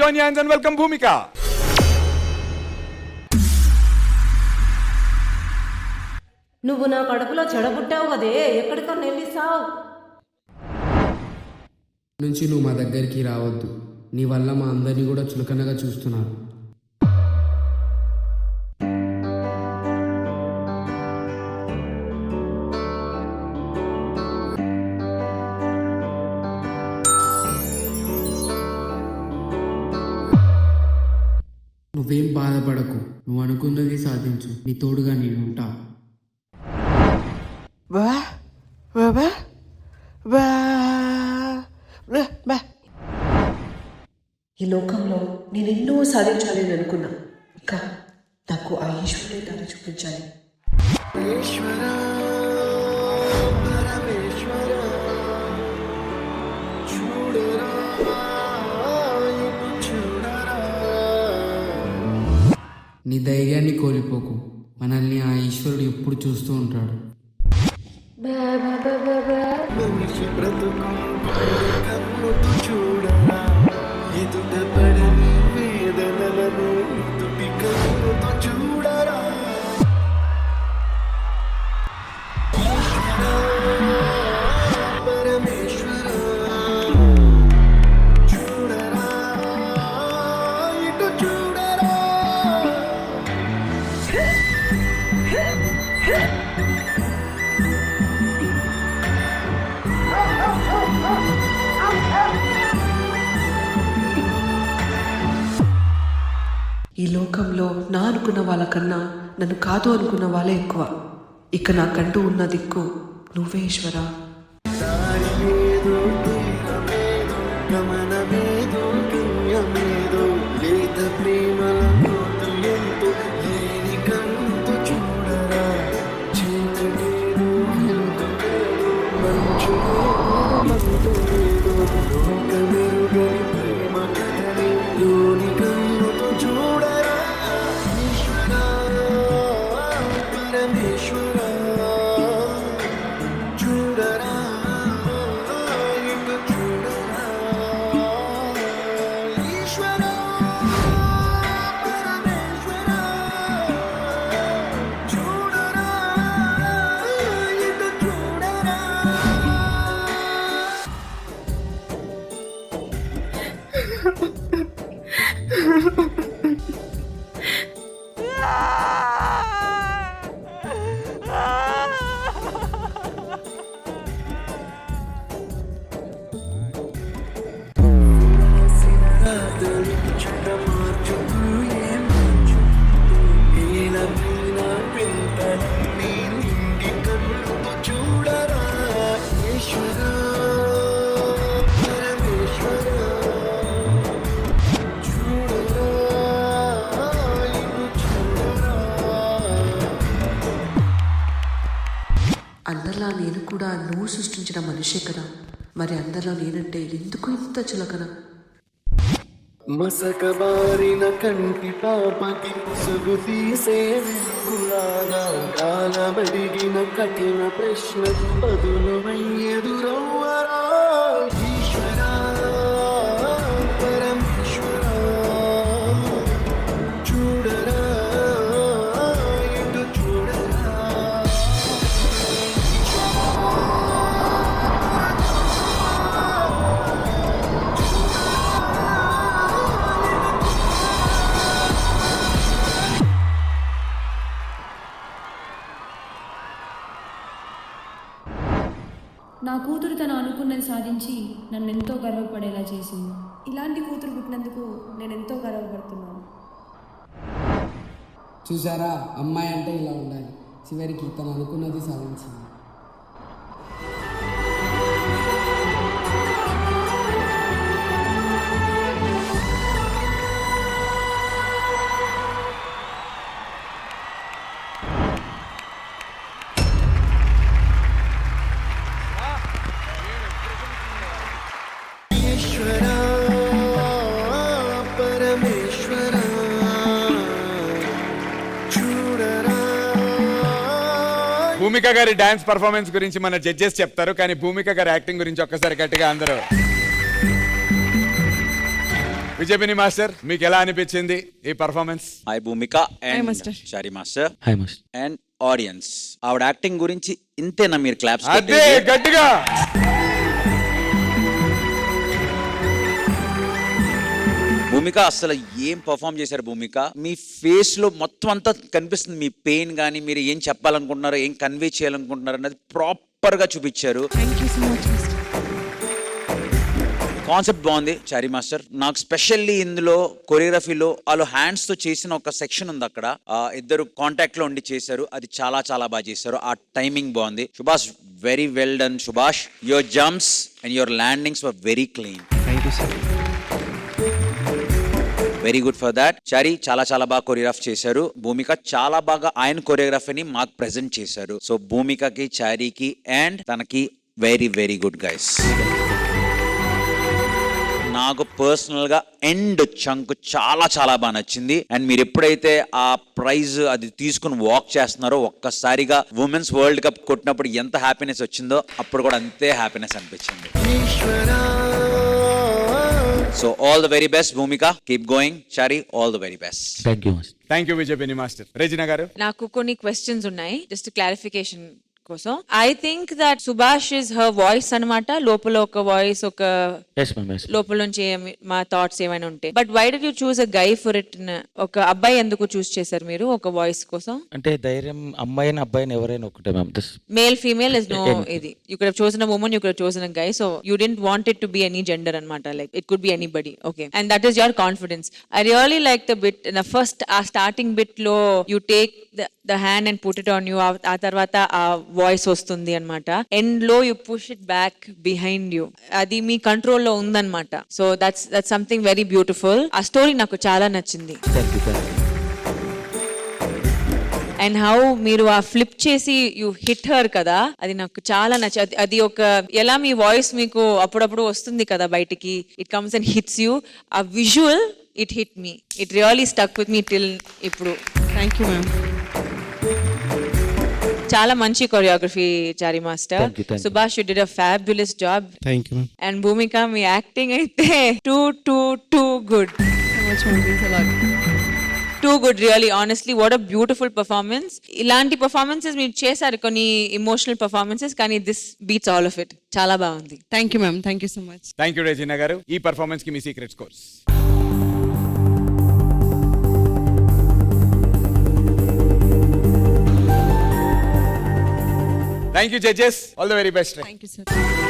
join your hands and welcome Bhumika. నువ్వు నా కడుపులో చెడబుట్టావు కదే, ఎక్కడికన్నా వెళ్ళిస్తావు నుంచి నువ్వు మా దగ్గరికి రావద్దు. నీ వల్ల మా అందరినీ కూడా చులకనగా చూస్తున్నారు. నువ్వేం బాధపడకు, నువ్వు అనుకున్నది సాధించు. నీ తోడుగా నేను ఉంటా. ఈ లోకంలో నేను ఎన్నో సాధించాలి అని అనుకున్నా. ఇంకా నాకు ఆ ఈశ్వరుడే దాన్ని చూపించాలి. నీ ధైర్యాన్ని కోల్పోకు. మనల్ని ఆ ఈశ్వరుడు ఎప్పుడు చూస్తూ ఉంటాడు. మనిషి బ్రతుకు కన్నుతో చూడరా, ఎదుట పడని వేదనలను తుటి కన్నుతో చూడరా. పరమేశ్వర చూడరా, ఇటు చూడరా. ఈ లోకంలో నా అనుకున్న వాళ్ళకన్నా నన్ను కాదు అనుకున్న వాళ్ళే ఎక్కువ. ఇక నాకంటూ ఉన్న దిక్కు నువ్వే ఈశ్వరా. దారిలేదో తీరమేదో గమనమేదో గమ్యమేదో లేత ప్రేమల లోతు ఎంతో లేని కన్నుతో చూడరా. చీకటేదో వెలుతురేదో మంచులేదో మందులేదో లోకమెరుగని ప్రేమ కథని లోని కన్నుతో చూడరా. ఈశ్వరా పరమేశ్వరా చూడరా, ఇటు చూడరా. ఈశ్వరా పరమేశ్వరా చూడరా, ఇటు చూడరా. అందరిలా నేను కూడా నువ్వు సృష్టించిన మనిషే కదా, మరి అందరిలో నేనంటే ఎందుకు ఇంత చులకన? మసకబారిన కంటి పాపకి ముసుగు తీసే వెలుగులాగా కాలబడిగిన కఠిన ప్రశ్న బదులువై ఎదురవ్వరా. ఈశ్వరా పరమేశ్వరా చూడరా, ఇటు చూడరా. నా కూతురు తను అనుకున్నది సాధించి నన్ను ఎంతో గర్వపడేలా చేసింది. ఇలాంటి కూతురు పుట్టినందుకు నేను ఎంతో గర్వపడుతున్నాను. చూసారా, అమ్మాయి అంటే ఇలా ఉండాలి. చివరికి తను అనుకున్నది సాధించింది. ఈశ్వరా పరమేశ్వరా చూడరా. భూమిక గారి డాన్స్ పర్ఫార్మెన్స్ గురించి మన జడ్జెస్ చెప్తారు, కానీ భూమిక గారి యాక్టింగ్ గురించి ఒక్కసారి గట్టిగా అందరూ విజయపిని మాస్టర్ మీకు ఎలా అనిపించింది ఈ performance? Hi Bhumika and Chari master hi master. And audience, ఆవిడ యాక్టింగ్ గురించి ఇంతేనా మీరు క్లాప్స్ అదే గట్టిగా. భూమిక అసలు ఏం పర్ఫామ్ చేశారు భూమిక. మీ ఫేస్ లో మొత్తం అంతా కనిపిస్తుంది, మీ పెయిన్ కానీ మీరు ఏం చెప్పాలనుకుంటున్నారో ఏం కన్వే చేయాలనుకుంటున్నారు అన్నది ప్రాపర్ గా చూపించారు. కాన్సెప్ట్ బాగుంది చారి మాస్టర్. నాకు స్పెషల్లీ ఇందులో కొరియోగ్రఫీలో వాళ్ళు హ్యాండ్స్ తో చేసిన ఒక సెక్షన్ ఉంది అక్కడ, ఇద్దరు కాంటాక్ట్ లో ఉండి చేశారు, అది చాలా చాలా బాగా చేశారు. ఆ టైమింగ్ బాగుంది. Subhash, very well done Subhash. Your jumps and your landings were very clean. Very good for that. Chari చాలా చాలా బాగా కొరియోగ్రాఫ్ చేశారు. భూమిక చాలా బాగా ఆయన కొరియోగ్రఫీని మాకు ప్రెజెంట్ చేశారు. సో భూమికకి, చారికి అండ్ తనకి వెరీ వెరీ గుడ్ గైస్. నాకు పర్సనల్ గా ఎండ్ చంక్ చాలా చాలా బాగా నచ్చింది. అండ్ మీరు ఎప్పుడైతే ఆ ప్రైజ్ అది తీసుకుని వాక్ చేస్తున్నారో, ఒక్కసారిగా ఉమెన్స్ వరల్డ్ కప్ కొట్టినప్పుడు ఎంత హ్యాపీనెస్ వచ్చిందో అప్పుడు కూడా అంతే హ్యాపీనెస్ అనిపించింది. ఈశ్వరా so all the very best Bhumika, keep going. Chari, all the very best. Thank you master. Thank you విజయపిని మాస్టర్. రెజినా గారు, నాకు కొన్ని క్వశ్చన్స్ ఉన్నాయి, జస్ట్ క్లారిఫికేషన్ కోసం. I think that Subhash is her voice అన్నమాట. లోపల ఒక వాయిస్, ఒక ఎస్ మ్యామ్. ఎస్. లోపల నుంచి మా థాట్స్ ఏమైనా ఉంటాయి. But why did you choose a guy for it? ఒక అబ్బాయి ఎందుకు చూస్ చేశారు మీరు ఒక వాయిస్ కోసం? అంటే ధైర్యం, అమ్మాయిని అబ్బాయిని ఎవరైనా ఒకటే ma'am. Male female is no ఇది. You could have chosen a woman, you could have chosen a guy. So you don't want it to be any gender అన్నమాట. Like it could be anybody. Okay, and that is your confidence. I really like the bit in the first, ఆ starting bit లో you take the hand and put it on you. ఆ తర్వాత ఆ voice వస్తుంది అన్నమాట. End లో you push it back behind you. అది మీ control లో ఉందన్నమాట. So that's something very beautiful. ఆ స్టోరీ నాకు చాలా నచ్చింది. అండ్ హౌ మీరు ఆ ఫ్లిప్ చేసి యూ హిట్ హర్ కదా, అది నాకు చాలా నచ్చింది. అది ఒక ఎలా మీ వాయిస్ మీకు అప్పుడప్పుడు వస్తుంది కదా బయటికి, it comes and hits you. ఆ visual, it hit me. It really stuck with me till ఇప్పుడు. Thank you ma'am. చాలా మంచి choreography Chari master. Thank you. Subhash, you did a fabulous job. Thank you ma'am. And Bhumika, మీ acting అయితే too good. Too good, really honestly. What a beautiful performance. ఇలాంటి performances మీరు చేశారు, కొన్ని emotional performances, కానీ this beats all of it. చాలా బాగుంది. Thank you ma'am. Thank you so much. Thank you Regina garu. ఈ పర్ఫార్మెన్స్ కి మీ secret scores? Thank you judges. All the very best. Thank you sir.